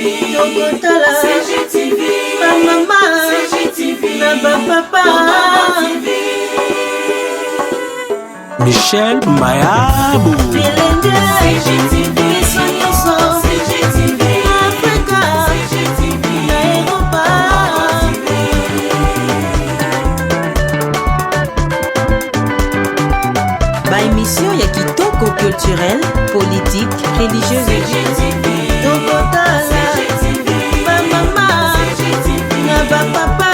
Tokotala CGTV, maman CGTV, na papa Michel Mayabou CGTV, CGTV, Africa CGTV, na Europa ba émission ya kitoko culturel, politique, religieuse CGTV, Tokotala ba mama na ba papa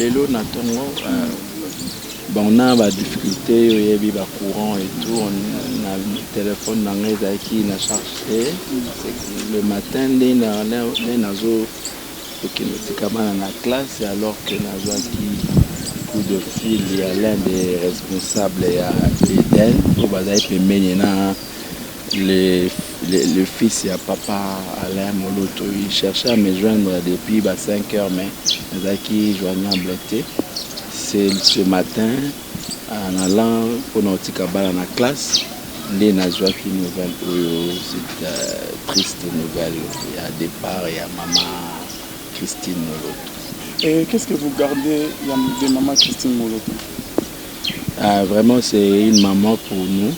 lelo na tongo bon on a des difficultés il y a des courant et tout on a le téléphone dans les qui na chargé le matin les nazo qui nous na classe alors que nazo qui coup de fil, il y a l'un des responsables à Eden, où le fils, il y a papa Alain Moloto, il cherchait à me joindre depuis 5 heures, mais Zaki joignable était. C'est ce matin, en allant pour notre cabane dans la classe, les Nazouaki nouvelle, c'est triste nouvelle. Il y a départ, il y a maman Christine Moloto. Et qu'est-ce que vous gardez de maman Christine Moloto? Vraiment, c'est une maman pour nous.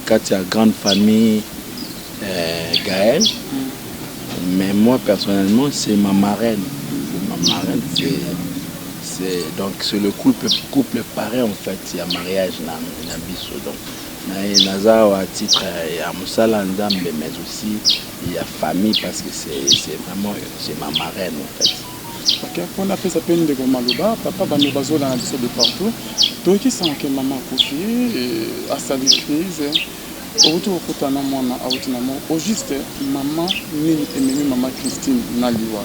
Quand il y a grande famille, Gaël, mais moi personnellement, c'est ma marraine. Ma marraine, donc c'est le couple pareil en fait. Il y a mariage dans Bisso. Donc, Naza à titre, il y a Moussala Ndambe, mais aussi il y a famille parce que c'est vraiment ma marraine en fait. Ok, on a fait ça peine de Maloba, papa va nous baser dans la Bisso de partout. Donc, qui sent que maman a confié à sa crise. Au juste, maman ni maman Christine Naliwa.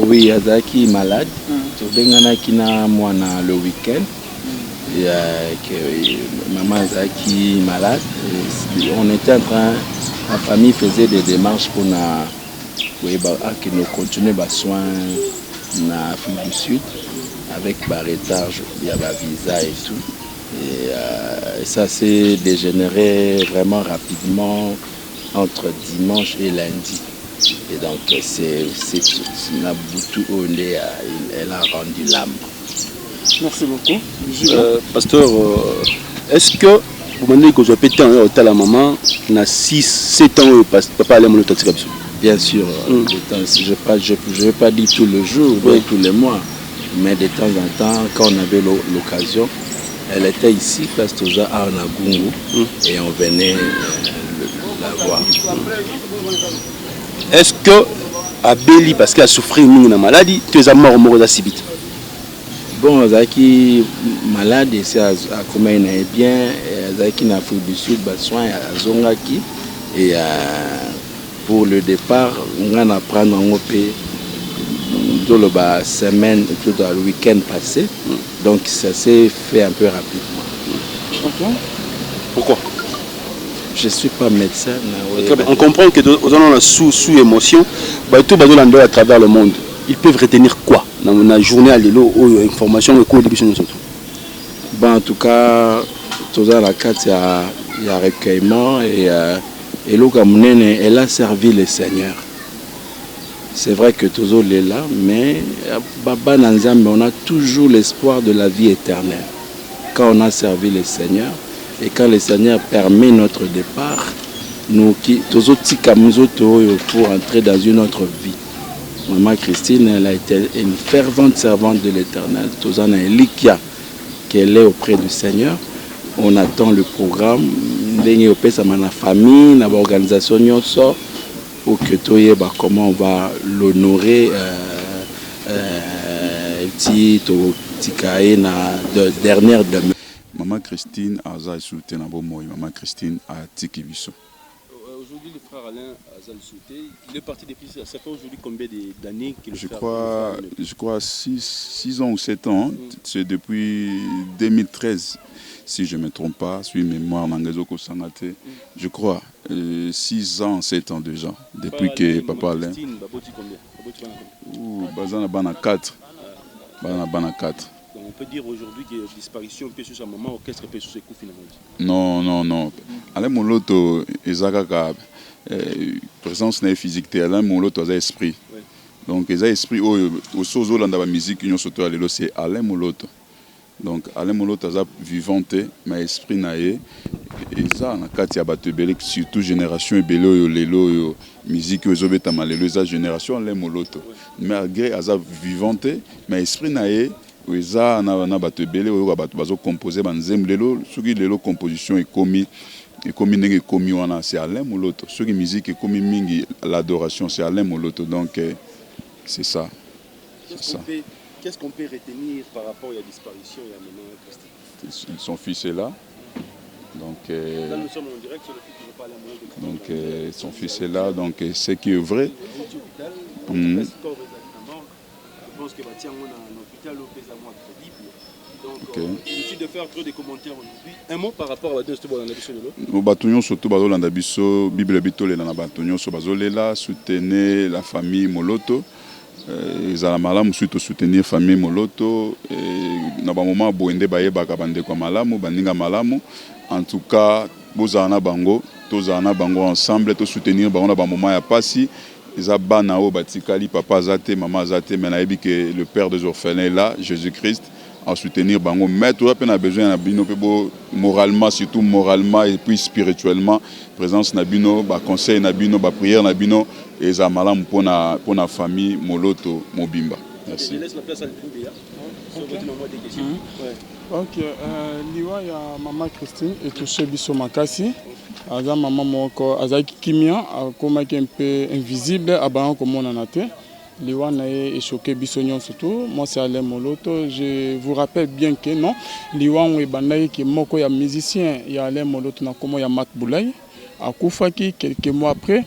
Oui, Azaki malade. Tobenganaki na mwana le week-end. Maman Azaki malade. On était en train, la famille faisait des démarches pour que nous continuions les soins en Afrique du Sud avec retard, il y avait visa et tout. Et ça s'est dégénéré vraiment rapidement entre dimanche et lundi. Et donc c'est Nabutu Onde, elle a rendu l'âme. Merci beaucoup. Pasteur, est-ce que vous m'avez dit que vous avez pété en hôtel à maman, on a 6-7 ans, papa allait mon hôtel? Bien sûr, je ne vais pas dire tout le jour, tous les mois, mais de temps en temps, quand on avait l'occasion, elle était ici, place Toja à Nagungu, et on venait la voir. Est-ce que Abeli, parce qu'elle a souffert d'une maladie, tu es mort au Morosa Sibit? Bon, Zaki malade, c'est à comment il est bien, Zaki en Afrique du Sud, soin à Zongaki, et pour le départ, on va prendre un OP. Dans la semaine, plutôt le week-end passé. Donc ça s'est fait un peu rapidement. Okay. Pourquoi? Je ne suis pas médecin. On comprend que nous avons sous émotion, tout à travers le monde. Ils peuvent retenir quoi dans la journée à l'élo ou information et quoi de nous autres? En tout cas, dans la carte, il y a recueillement et elle a servi le Seigneur. C'est vrai que Tozo est là, mais Baba Nanzambe, on a toujours l'espoir de la vie éternelle. Quand on a servi le Seigneur, et quand le Seigneur permet notre départ, nous Tozo Tikamuzo pour entrer dans une autre vie. Maman Christine, elle a été une fervente servante de l'Éternel. Tozo a Elikia, qu'elle est auprès du Seigneur. On attend le programme. La famille, l'organisation pour que comment on va l'honorer dernière demain. Maman Christine a souté maman Christine a tiki biso. Aujourd'hui le frère Alain a souté, il est parti depuis ça fait aujourd'hui combien d'années qu'il Je crois 6 ans ou 7 ans, c'est depuis 2013. Si je ne me trompe pas, suis mémoire Nangezoko Sangate, je crois 6 ans, 7 ans déjà, depuis que papa Alain. Bazana Bana 4. Bana 4. Donc on peut dire aujourd'hui qu'il y a une disparition peut sur sa maman, orchestre peut sur ses coups Non, finalement. non, non. Alain Moloto, Ezaka, présence physique, Alain Moloto a esprit. Donc, il a esprit au sozo dans la musique, c'est Alain Moloto. Donc, Alain Moloto a vivante, mais esprit naïe. Et ça, il y a surtout génération Belo, Lelo, musique, Zobeta Malelo, ça génération Alain Moloto. Mais malgré Aza vivante, mais esprit naïe, ça, na batebele, bazo composé, banzem Lelo, ce qui Lelo composition est commis. Et comme c'est Alain Moloto. Ce qui musique est comme l'adoration, c'est Alain Moloto. Donc, c'est ça. Qu'est-ce qu'on peut retenir par rapport à la disparition et à maman Christine? Son fils est là. Donc, là, nous sommes en direct sur le fait qu'il ne veut pas aller à donc son fils est là. Donc, ce qui est vrai. pense que Batian on a un hôpital au pèse à moi crédible. Donc inutile de faire trop de commentaires aujourd'hui. Un mot par rapport à Batian Stobo dans la biso lelo. Au batonyon surtout bazolanda biso Bible bitole na batonyon so bazolela soutenir la famille Moloto. Ezala malamu surtout soutenir famille Moloto na ba moment boende bayebaka bandeko malamu baninga malamu. En tout cas bozana bango tozana bango ensemble to soutenir bango na ba moment ya pasi. Eza bana o batikali papa azate mama azate mais nayebi que le père des orphelins est là Jésus-Christ à soutenir bango mais toi on a besoin na bino pe moralement surtout moralement et puis spirituellement présence na bino ba conseil na bino ba prière na bino eza malamu pona famille Moloto Mobimba. Merci. Je laisse la place à Libouya. Ok, liwa ya Maman Christine et touché biso makasi. Aza maman moko azaki kimia akomaki un peu invisible abana komona na te. Liwa na ye choqué biso nyonso surtout. Moi c'est Alain Moloto. Je vous rappelle bien que non, liwa on ebandaki ki moko ya musicien ya Alain Moloto na komo ya Mat Boulay. Akufaki quelques mois après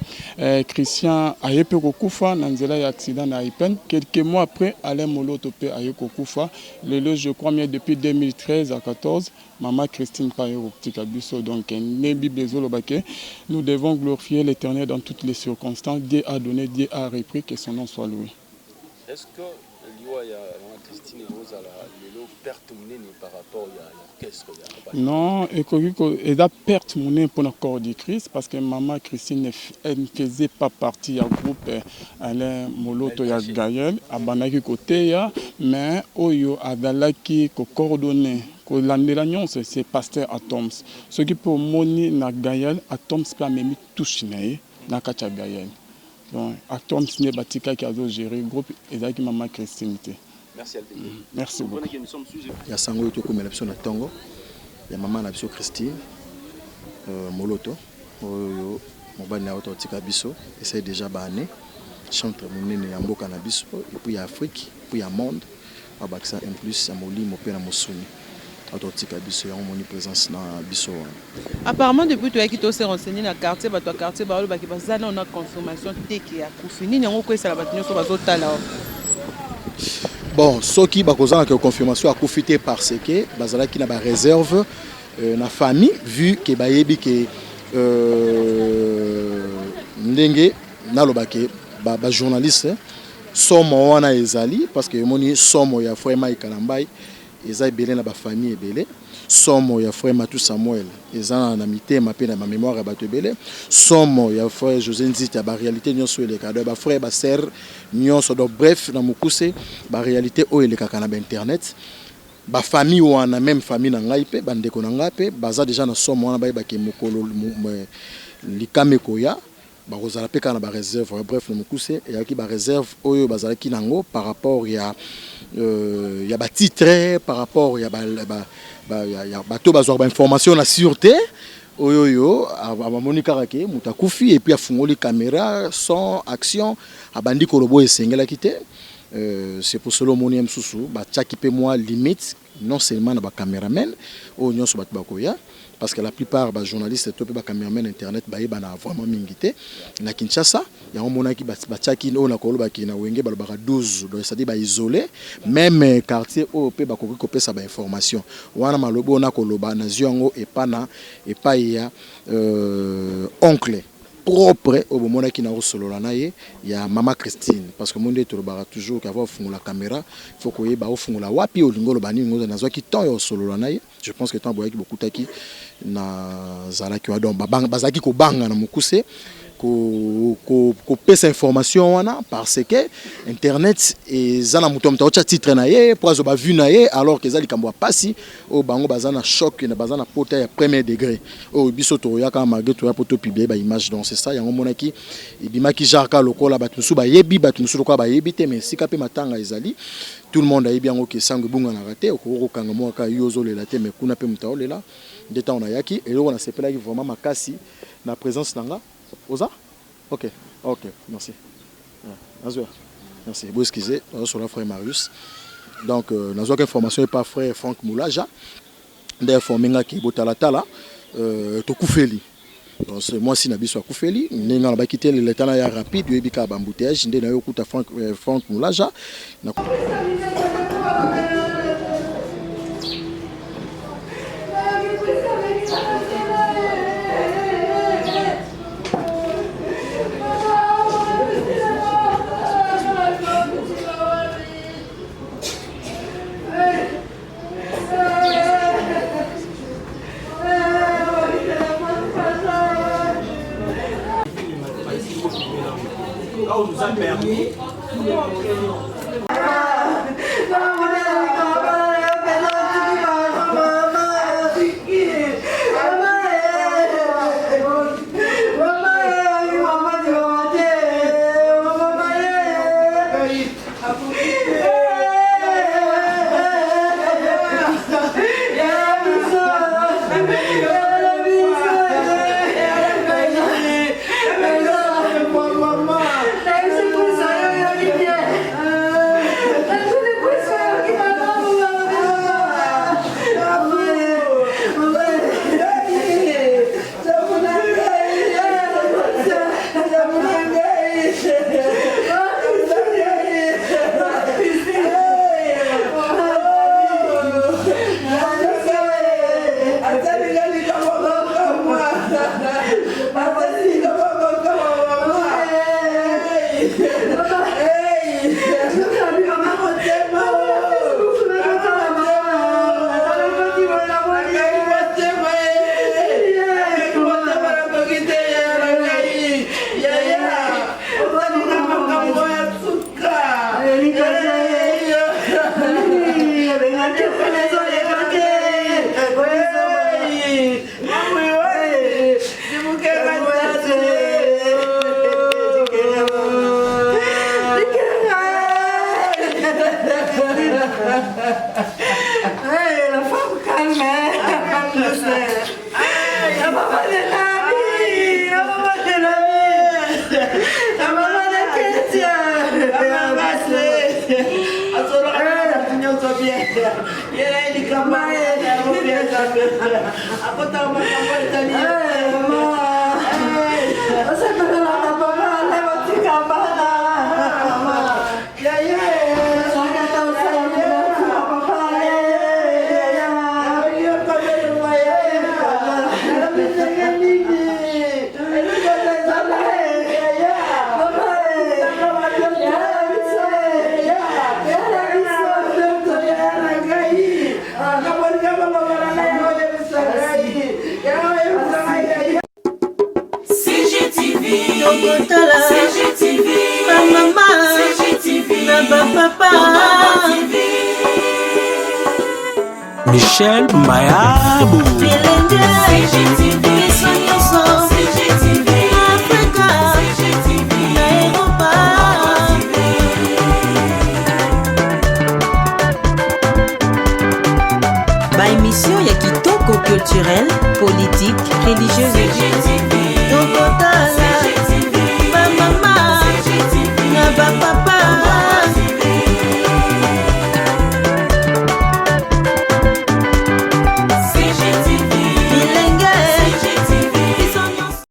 Christian ayepe kokufa na nzela ya accident na Ipen. Quelques mois après Alain Moloto pe ayeko kufa. Lelo je crois bien depuis 2013 à 14 Maman Christine Payero Tikabiso donc ne Bible zolobake nous devons glorifier l'Éternel dans toutes les circonstances. Dieu a donné, Dieu a repris, que son nom soit loué. Est-ce que liwa ya Maman Christine Rosa la lelo perte munene par rapport à l'orchestre? Non, et la perte monnaie pour le corps du Christ parce que Maman Christine elle ne faisait pas partie du groupe Alain Moloto ya Gaël abanaki côté ya mais oyo adalaki ko coordonner ko landela nyonso c'est pasteur Atoms ce qui pour moni na Gaël Atoms pas même touche na kacha Gaël donc Atoms ne batika qui a géré groupe ezaki Maman Christine. Merci Albert. Merci beaucoup. Ya sango to komela biso na tongo ya maman na biso Christine Moloto oyo mobali na auto tika biso essaye déjà bané chantre monene ya mboka na biso et puis ya Afrique puis ya monde abakisa en plus ya molimo pe na mosuni auto tika biso ya moni présence na biso. Apparemment depuis toi qui to se renseigner na quartier ba to quartier ba lo ba ki bazana on a confirmation teki ya kufini nyango ko esala batinyo so bazotala. Bon, ce qui a une confirmation à profiter parce que bazala qui n'a pas réserve na famille vu que bayebi que ndenge na lobake ba journaliste somo wana ezali parce que moni somo ya frère Mike Kalambai ezali belé na ba famille belé somo ya frère Matou Samuel ezana na mitema pe na ma mémoire ya bato belé somo ya frère José Nzita ba réalité nyonso ele ka ba frère ba sœur nyonso donc bref na mukuse ba réalité o ele ka na ba internet ba famille wana même famille na ngai pe bandeko na ngai pe baza déjà na somo wana ba ke mokolo likameko ya ba kozala pe kana ba réserve bref na mukuse ya ki ba réserve oyo bazala ki nango par rapport ya ba titre par rapport ya bato bazwa ba information na sûreté oyo abamoni karake mutakufi et puis afungoli caméra son action abandi kolobo esengela kité c'est pour cela moni msusu ba tchaki pe moi limite non seulement na ba cameraman o nyonso bato bakoya parce que la plupart des journalistes et les caméramans internet na vraiment mingité na Kinshasa ya omona ki batchaki na koloba ki na wenge ba 12 donc c'est-à-dire ba isolé même quartier o pe ba ko kopesa ba information wana malobo na koloba na ziongo et pas ya oncle propre au moment qui n'a solo la naie il y a Maman Christine parce que monde to bara toujours qu'avoir fond la caméra il faut que ba fond la wapi o lingolo bani ngoza na zo ki temps yo solo la naie je pense que tant boyaki beaucoup taki na zala ki wa donc bazaki ko banga na mukuse ko pesa information wana parce que internet ezana muto mtaocha titre na ye poazo ba vu na ye alors que ezali kambo pasi o bango bazana choc na bazana pota ya premier degré o biso to ya ka malgré to ya poto publier ba image donc c'est ça yango monaki ibimaki jarka lokola batusu ba yebi batusu lokola ba yebi te mais sika pe matanga ezali tout le monde a yebi yango ke sango bunga na raté ko kanga mo ka yozo lela te mais kuna pe mtaolela ndeta on a yaki et on a sepela vraiment makasi na présence nanga Oza? Ok, merci. Merci. Vous excusez, sur la frère Marius. Donc, nous avons information par frère Franck Moulaja. D'ailleurs, Forminga qui est Botalatala, Tokoufeli. donc moi si na biso akufeli ninga ba quitter le temps ya rapide yebi ka bambouteillage ndé na yo kuta Frank Moulaja na On nous a permis. La femme calme, la maman de la vie, la maman de la vie, la maman de Kétia, la maman CGTV, ma maman, CGTV, ma papa. Michel Mayabou. CGTV, CGTV, Africa, CGTV, Europa. Ba émission ya kitoko culturel, politique, religieuse. CGTV, ma maman, CGTV, ma papa.